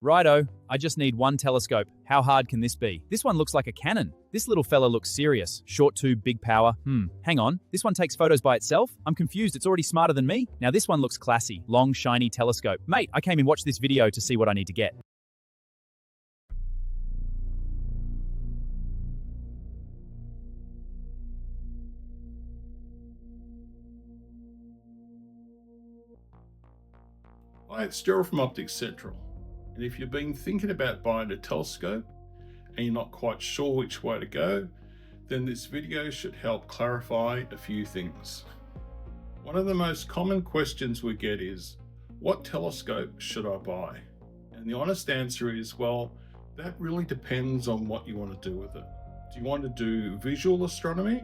Righto, I just need one telescope. How hard can this be? This one looks like a cannon. This little fella looks serious. Short tube, big power. Hang on. This one takes photos by itself? I'm confused, it's already smarter than me? Now this one looks classy. Long, shiny telescope. Mate, I came and watched this video to see what I need to get. Hi, it's Gerald from Optics Central. And if you've been thinking about buying a telescope and you're not quite sure which way to go, then this video should help clarify a few things. One of the most common questions we get is, what telescope should I buy? And the honest answer is, well, that really depends on what you want to do with it. Do you want to do visual astronomy?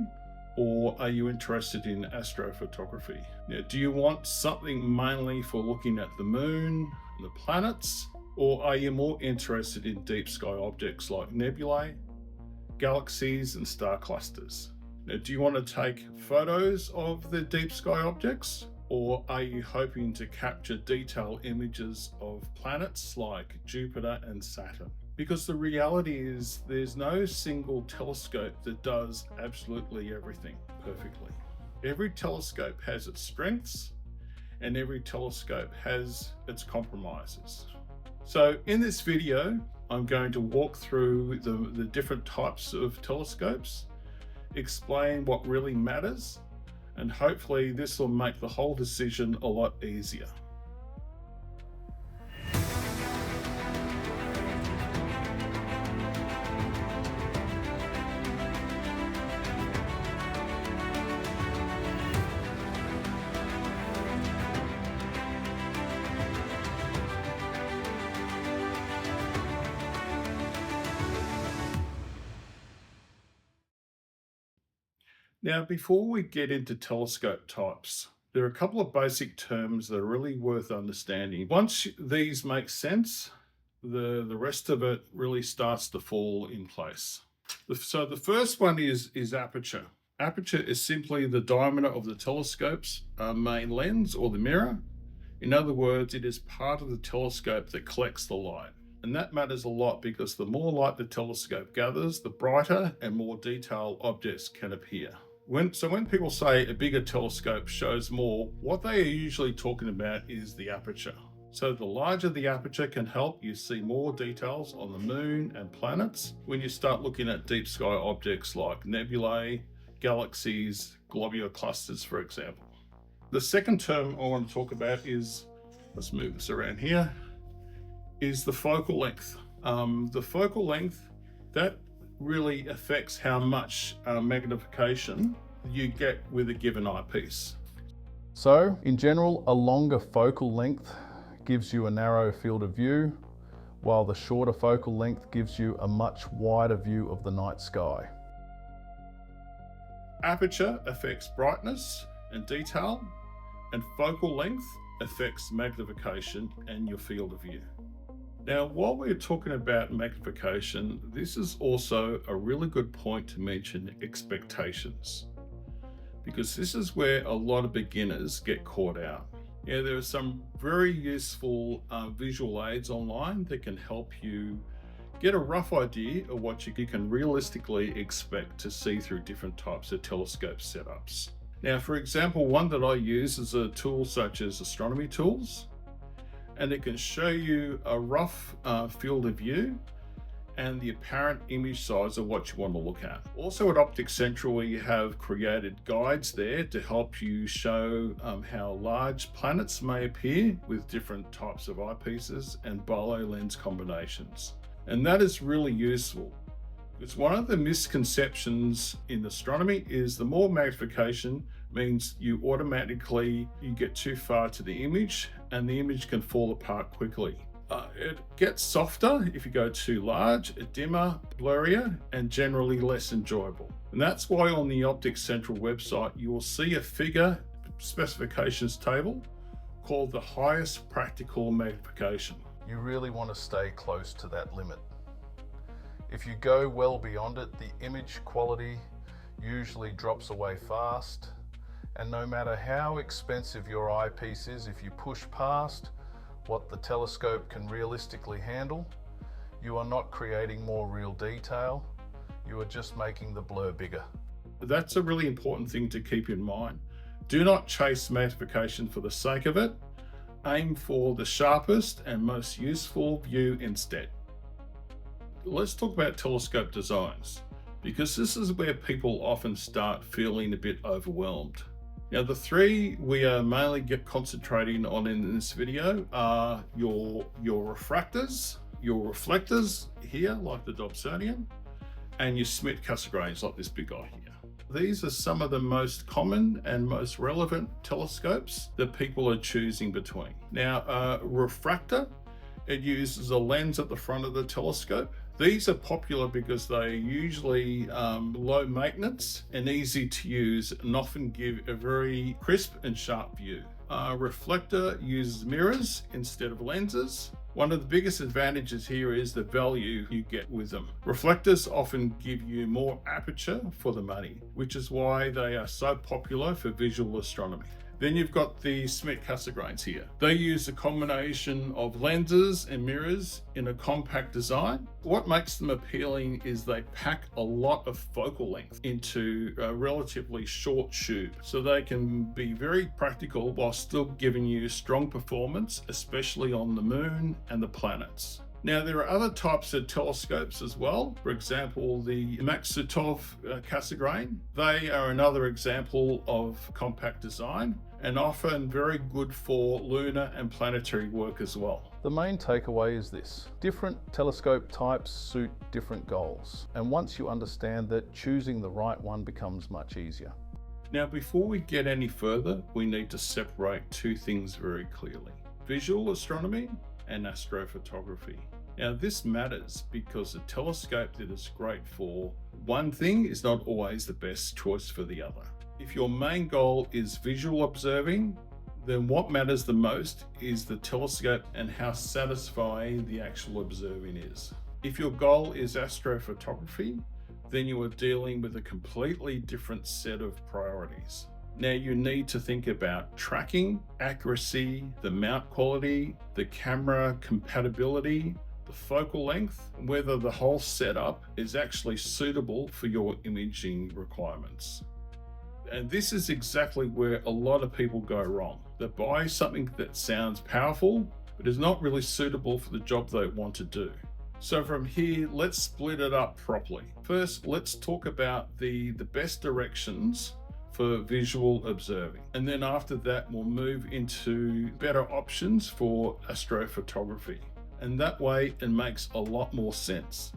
Or are you interested in astrophotography? Now, do you want something mainly for looking at the moon and the planets? Or are you more interested in deep sky objects like nebulae, galaxies and star clusters? Now, do you want to take photos of the deep sky objects? Or are you hoping to capture detailed images of planets like Jupiter and Saturn? Because the reality is there's no single telescope that does absolutely everything perfectly. Every telescope has its strengths and every telescope has its compromises. So in this video, I'm going to walk through the different types of telescopes, explain what really matters, and hopefully this will make the whole decision a lot easier. Now, before we get into telescope types, there are a couple of basic terms that are really worth understanding. Once these make sense, the rest of it really starts to fall in place. So the first one is aperture. Aperture is simply the diameter of the telescope's main lens or the mirror. In other words, it is part of the telescope that collects the light. And that matters a lot because the more light the telescope gathers, the brighter and more detailed objects can appear. When people say a bigger telescope shows more, what they are usually talking about is the aperture. So the larger the aperture can help you see more details on the moon and planets when you start looking at deep sky objects like nebulae, galaxies, globular clusters, for example. The second term I want to talk about is, let's move this around here, is the focal length. The focal length, that really affects how much magnification you get with a given eyepiece. So, in general, a longer focal length gives you a narrow field of view, while the shorter focal length gives you a much wider view of the night sky. Aperture affects brightness and detail, and focal length affects magnification and your field of view. Now, while we're talking about magnification, this is also a really good point to mention expectations, because this is where a lot of beginners get caught out. Yeah, there are some very useful visual aids online that can help you get a rough idea of what you can realistically expect to see through different types of telescope setups. Now, for example, one that I use is a tool such as astronomy tools, and it can show you a rough field of view and the apparent image size of what you want to look at. Also at Optics Central, we have created guides there to help you show how large planets may appear with different types of eyepieces and Barlow lens combinations. And that is really useful, because one of the misconceptions in astronomy is the more magnification means you get too far to the image and the image can fall apart quickly. It gets softer if you go too large, dimmer, blurrier, and generally less enjoyable. And that's why on the Optics Central website, you will see a figure specifications table called the highest practical magnification. You really want to stay close to that limit. If you go well beyond it, the image quality usually drops away fast, and no matter how expensive your eyepiece is, if you push past what the telescope can realistically handle. You are not creating more real detail, you are just making the blur bigger. That's a really important thing to keep in mind. Do not chase magnification for the sake of it. Aim for the sharpest and most useful view instead. Let's talk about telescope designs, because this is where people often start feeling a bit overwhelmed. Now, the three we are mainly concentrating on in this video are your refractors, your reflectors here, like the Dobsonian, and your Schmidt-Cassegrains, like this big guy here. These are some of the most common and most relevant telescopes that people are choosing between. Now, a refractor, it uses a lens at the front of the telescope. These are popular because they are usually low maintenance and easy to use, and often give a very crisp and sharp view. A reflector uses mirrors instead of lenses. One of the biggest advantages here is the value you get with them. Reflectors often give you more aperture for the money, which is why they are so popular for visual astronomy. Then you've got the Schmidt-Cassegrains here. They use a combination of lenses and mirrors in a compact design. What makes them appealing is they pack a lot of focal length into a relatively short tube, so they can be very practical while still giving you strong performance, especially on the moon and the planets. Now, there are other types of telescopes as well. For example, the Maksutov Cassegrain. They are another example of compact design and often very good for lunar and planetary work as well. The main takeaway is this: different telescope types suit different goals. And once you understand that, choosing the right one becomes much easier. Now, before we get any further, we need to separate two things very clearly: visual astronomy and astrophotography. Now, this matters because a telescope that is great for one thing is not always the best choice for the other. If your main goal is visual observing, then what matters the most is the telescope and how satisfying the actual observing is. If your goal is astrophotography, then you are dealing with a completely different set of priorities. Now, you need to think about tracking, accuracy, the mount quality, the camera compatibility, the focal length, whether the whole setup is actually suitable for your imaging requirements. And this is exactly where a lot of people go wrong. They buy something that sounds powerful, but is not really suitable for the job they want to do. So from here, let's split it up properly. First, let's talk about the best directions for visual observing. And then after that, we'll move into better options for astrophotography. And that way it makes a lot more sense.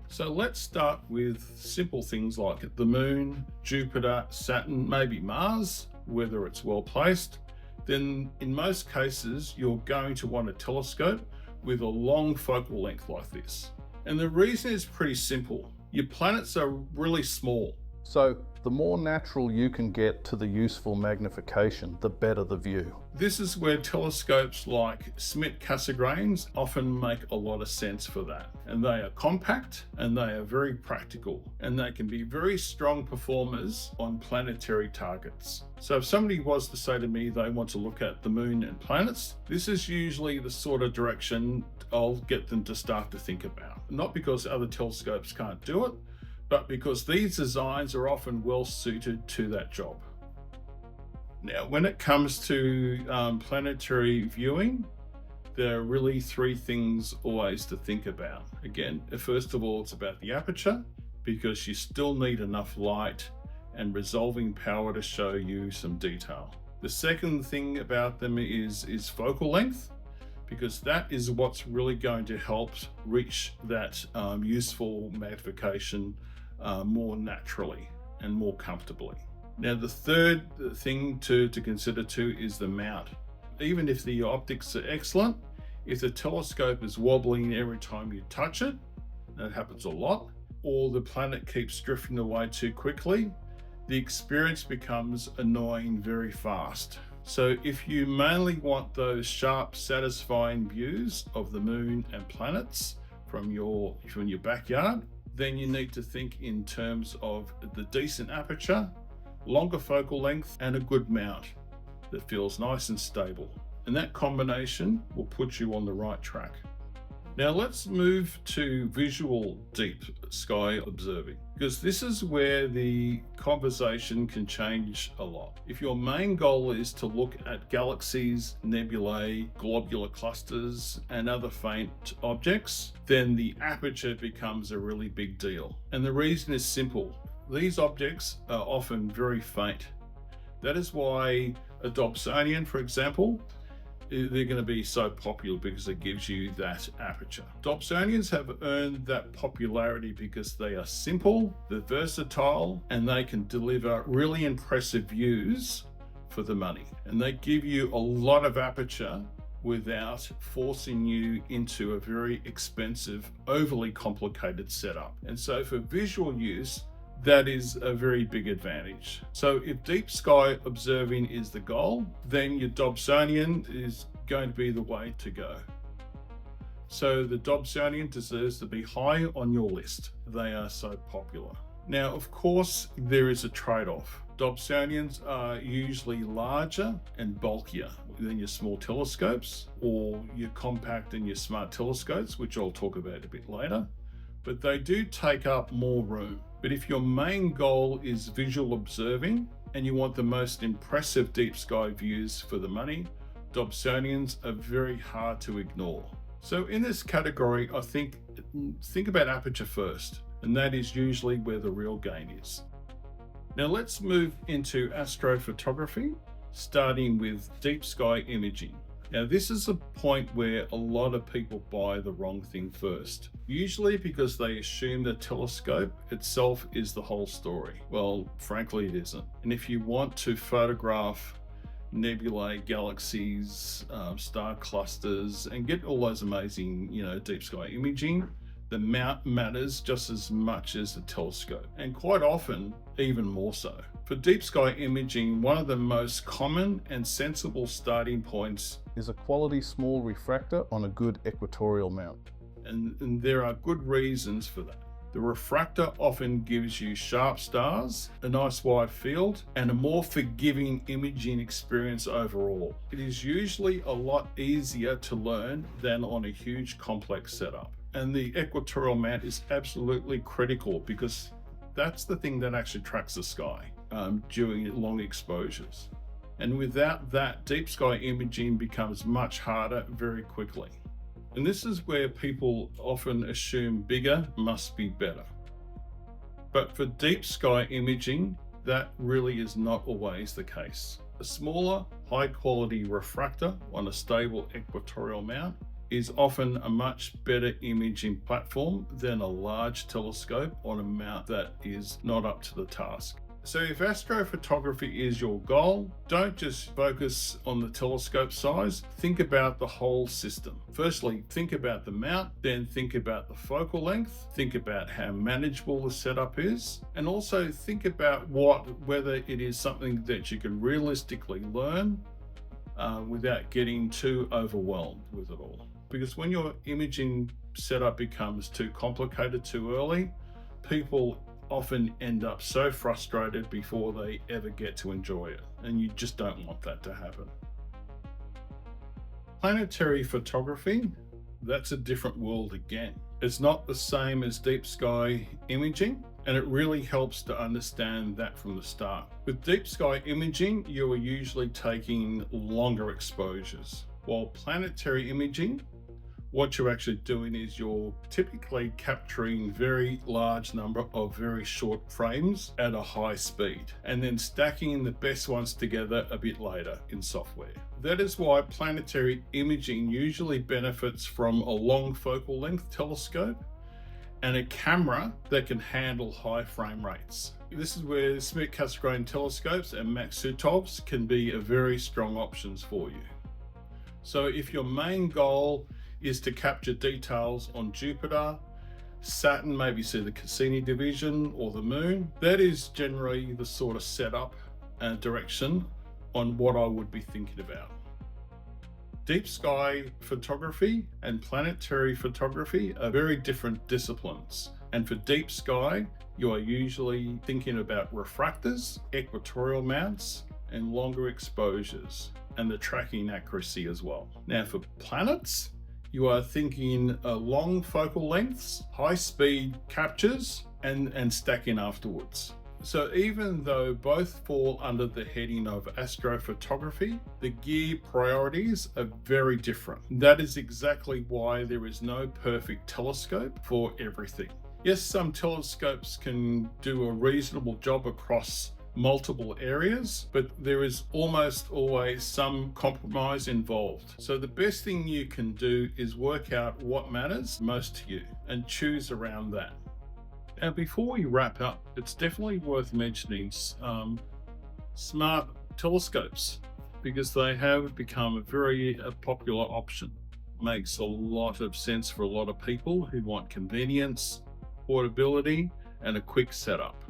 So let's start with simple things like the moon, Jupiter, Saturn, maybe Mars, whether it's well placed. Then in most cases, you're going to want a telescope with a long focal length like this. And the reason is pretty simple. Your planets are really small. So the more natural you can get to the useful magnification, the better the view. This is where telescopes like Schmidt-Cassegrains often make a lot of sense for that. And they are compact and they are very practical, and they can be very strong performers on planetary targets. So if somebody was to say to me they want to look at the moon and planets, this is usually the sort of direction I'll get them to start to think about. Not because other telescopes can't do it, but because these designs are often well suited to that job. Now, when it comes to planetary viewing, there are really three things always to think about. Again, first of all, it's about the aperture, because you still need enough light and resolving power to show you some detail. The second thing about them is focal length, because that is what's really going to help reach that useful magnification more naturally and more comfortably. Now, the third thing to consider too is the mount. Even if the optics are excellent, if the telescope is wobbling every time you touch it, that happens a lot, or the planet keeps drifting away too quickly, the experience becomes annoying very fast. So if you mainly want those sharp, satisfying views of the moon and planets from your backyard, then you need to think in terms of the decent aperture, longer focal length, and a good mount that feels nice and stable. And that combination will put you on the right track. Now let's move to visual deep sky observing, because this is where the conversation can change a lot. If your main goal is to look at galaxies, nebulae, globular clusters, and other faint objects, then the aperture becomes a really big deal. And the reason is simple. These objects are often very faint. That is why a Dobsonian, for example, they're going to be so popular because it gives you that aperture. Dobsonians have earned that popularity because they are simple, they're versatile, and they can deliver really impressive views for the money. And they give you a lot of aperture without forcing you into a very expensive, overly complicated setup. And so for visual use, that is a very big advantage. So if deep sky observing is the goal, then your Dobsonian is going to be the way to go. So the Dobsonian deserves to be high on your list. They are so popular. Now, of course, there is a trade-off. Dobsonians are usually larger and bulkier than your small telescopes or your compact and your smart telescopes, which I'll talk about a bit later. But they do take up more room. But if your main goal is visual observing and you want the most impressive deep sky views for the money, Dobsonians are very hard to ignore. So in this category, I think about aperture first, and that is usually where the real gain is. Now let's move into astrophotography, starting with deep sky imaging. Now this is a point where a lot of people buy the wrong thing first, usually because they assume the telescope itself is the whole story. Well, frankly it isn't. And if you want to photograph nebulae, galaxies, star clusters, and get all those amazing, deep sky imaging, the mount matters just as much as the telescope, and quite often even more so. For deep sky imaging, one of the most common and sensible starting points is a quality small refractor on a good equatorial mount. And there are good reasons for that. The refractor often gives you sharp stars, a nice wide field, and a more forgiving imaging experience overall. It is usually a lot easier to learn than on a huge complex setup. And the equatorial mount is absolutely critical because that's the thing that actually tracks the sky during long exposures. And without that, deep sky imaging becomes much harder very quickly. And this is where people often assume bigger must be better. But for deep sky imaging, that really is not always the case. A smaller, high quality refractor on a stable equatorial mount is often a much better imaging platform than a large telescope on a mount that is not up to the task. So if astrophotography is your goal, don't just focus on the telescope size, think about the whole system. Firstly, think about the mount, then think about the focal length, think about how manageable the setup is, and also think about whether it is something that you can realistically learn without getting too overwhelmed with it all. Because when your imaging setup becomes too complicated too early, people often end up so frustrated before they ever get to enjoy it, and you just don't want that to happen. Planetary photography, that's a different world again. It's not the same as deep sky imaging, and it really helps to understand that from the start. With deep sky imaging, you are usually taking longer exposures, while planetary imaging, what you're actually doing is you're typically capturing very large number of very short frames at a high speed and then stacking the best ones together a bit later in software. That is why planetary imaging usually benefits from a long focal length telescope and a camera that can handle high frame rates. This is where Schmidt-Cassegrain telescopes and Maksutovs can be a very strong options for you. So if your main goal is to capture details on Jupiter, Saturn, maybe see the Cassini division or the moon, that is generally the sort of setup and direction on what I would be thinking about. Deep sky photography and planetary photography are very different disciplines. And for deep sky, you are usually thinking about refractors, equatorial mounts, and longer exposures. and the tracking accuracy as well. Now for planets, you are thinking long focal lengths, high speed captures, and stacking afterwards. So even though both fall under the heading of astrophotography, the gear priorities are very different. That is exactly why there is no perfect telescope for everything. Yes, some telescopes can do a reasonable job across multiple areas, but there is almost always some compromise involved. So the best thing you can do is work out what matters most to you and choose around that. Now, before we wrap up, it's definitely worth mentioning smart telescopes, because they have become a very popular option. Makes a lot of sense for a lot of people who want convenience, portability, and a quick setup.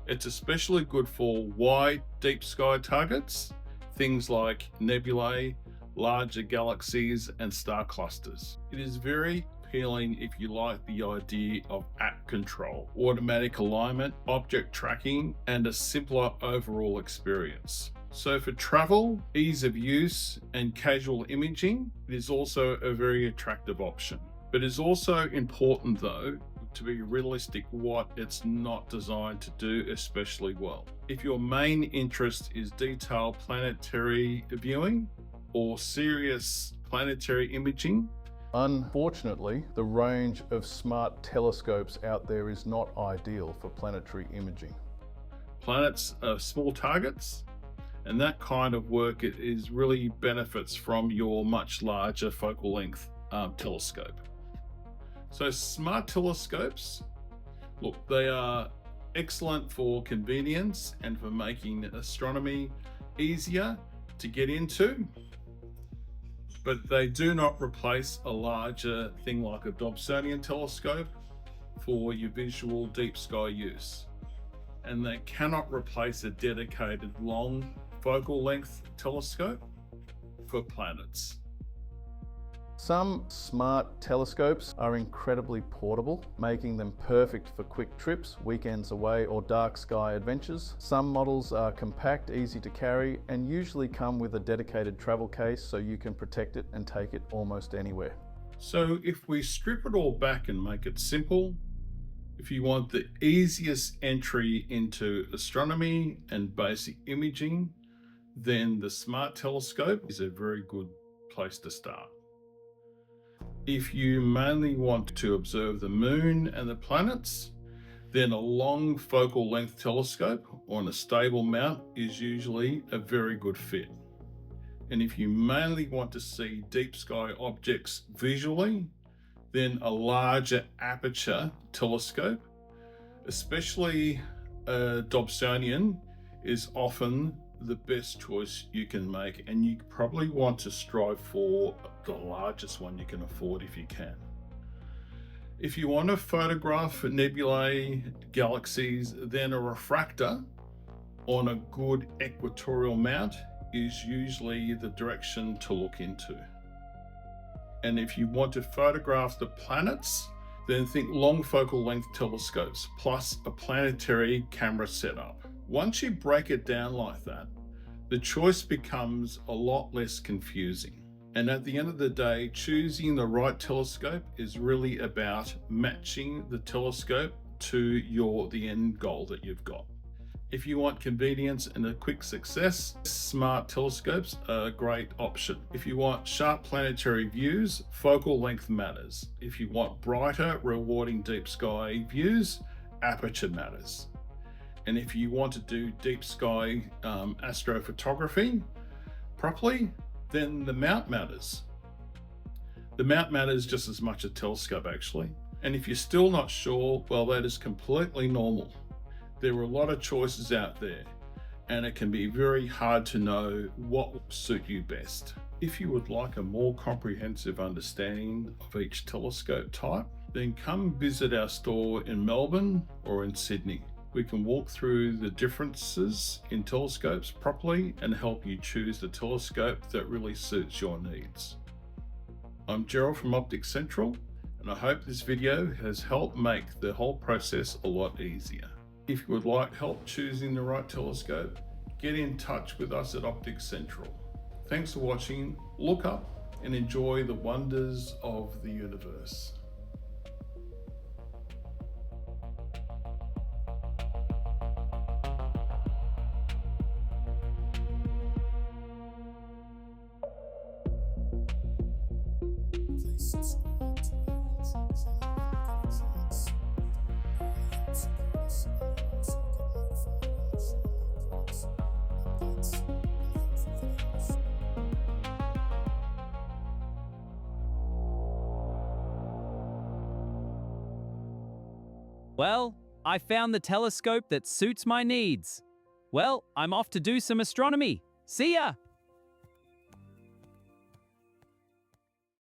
It's especially good for wide, deep sky targets, things like nebulae, larger galaxies, and star clusters. It is very appealing if you like the idea of app control, automatic alignment, object tracking, and a simpler overall experience. So for travel, ease of use, and casual imaging, it is also a very attractive option. But it's also important, though, to be realistic what it's not designed to do especially well. If your main interest is detailed planetary viewing or serious planetary imaging, unfortunately, the range of smart telescopes out there is not ideal for planetary imaging. Planets are small targets, and that kind of work is really benefits from your much larger focal length telescope. So smart telescopes, look, they are excellent for convenience and for making astronomy easier to get into, but they do not replace a larger thing like a Dobsonian telescope for your visual deep sky use. And they cannot replace a dedicated long focal length telescope for planets. Some smart telescopes are incredibly portable, making them perfect for quick trips, weekends away, or dark sky adventures. Some models are compact, easy to carry, and usually come with a dedicated travel case so you can protect it and take it almost anywhere. So if we strip it all back and make it simple, if you want the easiest entry into astronomy and basic imaging, then the smart telescope is a very good place to start. If you mainly want to observe the moon and the planets, then a long focal length telescope on a stable mount is usually a very good fit. And if you mainly want to see deep sky objects visually, then a larger aperture telescope, especially a Dobsonian, is often the best choice you can make, and you probably want to strive for the largest one you can afford if you can. If you want to photograph nebulae, galaxies, then a refractor on a good equatorial mount is usually the direction to look into. And if you want to photograph the planets, then think long focal length telescopes plus a planetary camera setup. Once you break it down like that, the choice becomes a lot less confusing. And at the end of the day, choosing the right telescope is really about matching the telescope to the end goal that you've got. If you want convenience and a quick success, smart telescopes are a great option. If you want sharp planetary views, focal length matters. If you want brighter, rewarding deep sky views, aperture matters. And if you want to do deep sky astrophotography properly, then the mount matters. The mount matters just as much as telescope actually. And if you're still not sure, well, that is completely normal. There are a lot of choices out there, and it can be very hard to know what will suit you best. If you would like a more comprehensive understanding of each telescope type, then come visit our store in Melbourne or in Sydney. We can walk through the differences in telescopes properly and help you choose the telescope that really suits your needs. I'm Gerald from Optics Central, and I hope this video has helped make the whole process a lot easier. If you would like help choosing the right telescope, get in touch with us at Optics Central. Thanks for watching. Look up and enjoy the wonders of the universe. Please subscribe to our YouTube channel, Galaxies. Help support us and also get notified when we share new products, updates, and helpful videos. Well, I found the telescope that suits my needs. Well, I'm off to do some astronomy. See ya!